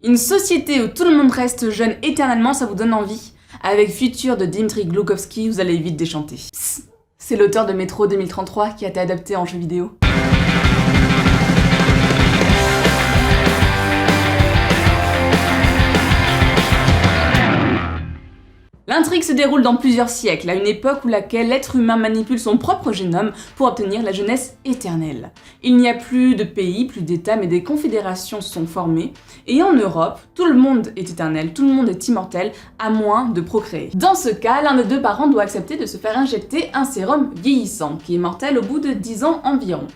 Une société où tout le monde reste jeune éternellement, ça vous donne envie? Avec Future de Dmitri Glukhovsky, vous allez vite déchanter. Psst, c'est l'auteur de Metro 2033 qui a été adapté en jeu vidéo. L'intrigue se déroule dans plusieurs siècles, à une époque où laquelle l'être humain manipule son propre génome pour obtenir la jeunesse éternelle. Il n'y a plus de pays, plus d'États, mais des confédérations se sont formées, et en Europe, tout le monde est éternel, tout le monde est immortel, à moins de procréer. Dans ce cas, l'un des deux parents doit accepter de se faire injecter un sérum vieillissant, qui est mortel au bout de 10 ans environ.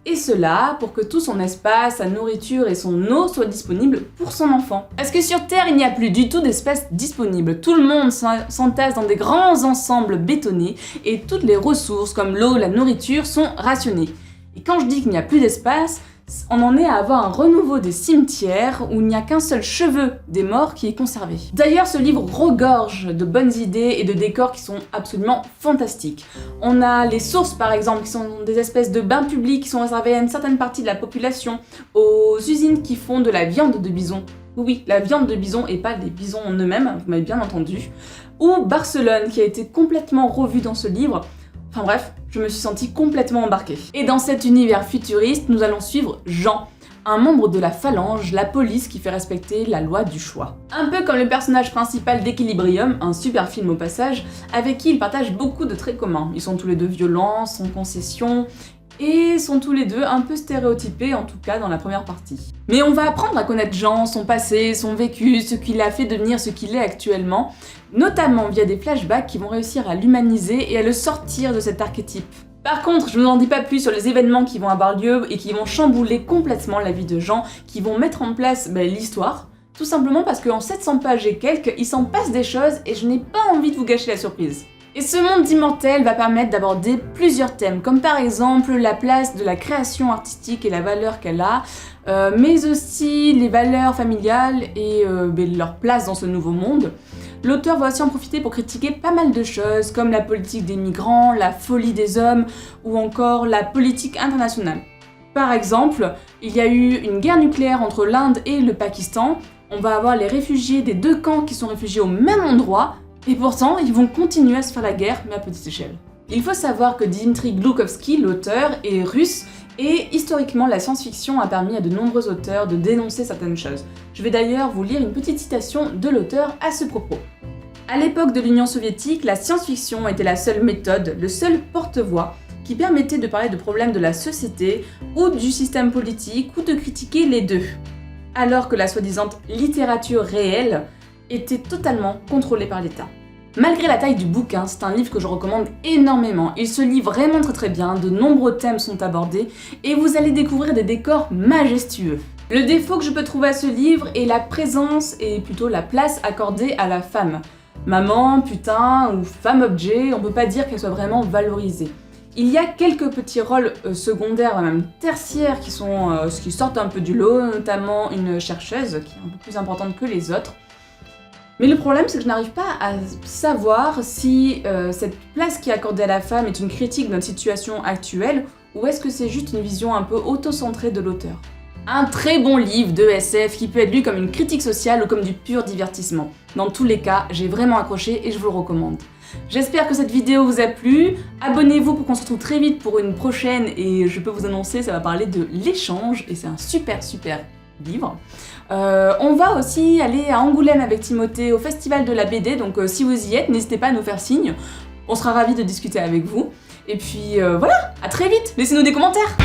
Et cela pour que tout son espace, sa nourriture et son eau soient disponibles pour son enfant. Parce que sur Terre, il n'y a plus du tout d'espace disponible. Tout le monde s'entasse dans des grands ensembles bétonnés et toutes les ressources comme l'eau, la nourriture sont rationnées. Et quand je dis qu'il n'y a plus d'espace, on en est à avoir un renouveau des cimetières où il n'y a qu'un seul cheveu des morts qui est conservé. D'ailleurs, ce livre regorge de bonnes idées et de décors qui sont absolument fantastiques. On a les sources par exemple, qui sont des espèces de bains publics qui sont réservés à une certaine partie de la population, aux usines qui font de la viande de bison. Oui, la viande de bison et pas les bisons en eux-mêmes, vous m'avez bien entendu. Ou Barcelone, qui a été complètement revue dans ce livre. Enfin bref, je me suis sentie complètement embarquée. Et dans cet univers futuriste, nous allons suivre Jean, un membre de la phalange, la police qui fait respecter la loi du choix. Un peu comme le personnage principal d'Equilibrium, un super film au passage, avec qui il partage beaucoup de traits communs. Ils sont tous les deux violents, sans concession, et sont tous les deux un peu stéréotypés, en tout cas dans la première partie. Mais on va apprendre à connaître Jean, son passé, son vécu, ce qui l'a fait devenir ce qu'il est actuellement, notamment via des flashbacks qui vont réussir à l'humaniser et à le sortir de cet archétype. Par contre, je ne vous en dis pas plus sur les événements qui vont avoir lieu et qui vont chambouler complètement la vie de Jean, qui vont mettre en place l'histoire, tout simplement parce qu'en 700 pages et quelques, il s'en passe des choses et je n'ai pas envie de vous gâcher la surprise. Et ce monde d'immortels va permettre d'aborder plusieurs thèmes, comme par exemple la place de la création artistique et la valeur qu'elle a, mais aussi les valeurs familiales et leur place dans ce nouveau monde. L'auteur va aussi en profiter pour critiquer pas mal de choses, comme la politique des migrants, la folie des hommes, ou encore la politique internationale. Par exemple, il y a eu une guerre nucléaire entre l'Inde et le Pakistan, on va avoir les réfugiés des deux camps qui sont réfugiés au même endroit, et pourtant, ils vont continuer à se faire la guerre, mais à petite échelle. Il faut savoir que Dmitri Glukhovsky, l'auteur, est russe, et historiquement, la science-fiction a permis à de nombreux auteurs de dénoncer certaines choses. Je vais d'ailleurs vous lire une petite citation de l'auteur à ce propos. À l'époque de l'Union soviétique, la science-fiction était la seule méthode, le seul porte-voix qui permettait de parler de problèmes de la société ou du système politique ou de critiquer les deux. Alors que la soi-disant littérature réelle était totalement contrôlée par l'État. Malgré la taille du bouquin, c'est un livre que je recommande énormément. Il se lit vraiment très bien, de nombreux thèmes sont abordés et vous allez découvrir des décors majestueux. Le défaut que je peux trouver à ce livre est la présence et plutôt la place accordée à la femme. Maman, putain ou femme-objet, on peut pas dire qu'elle soit vraiment valorisée. Il y a quelques petits rôles secondaires, même tertiaires, qui sortent un peu du lot, notamment une chercheuse qui est un peu plus importante que les autres. Mais le problème, c'est que je n'arrive pas à savoir si cette place qui est accordée à la femme est une critique de notre situation actuelle ou est-ce que c'est juste une vision un peu auto-centrée de l'auteur. Un très bon livre de SF qui peut être lu comme une critique sociale ou comme du pur divertissement. Dans tous les cas, j'ai vraiment accroché et je vous le recommande. J'espère que cette vidéo vous a plu, abonnez-vous pour qu'on se retrouve très vite pour une prochaine et je peux vous annoncer, ça va parler de l'échange et c'est un super livre. On va aussi aller à Angoulême avec Timothée au festival de la BD, donc si vous y êtes, n'hésitez pas à nous faire signe, on sera ravis de discuter avec vous. Et puis voilà, à très vite, laissez-nous des commentaires.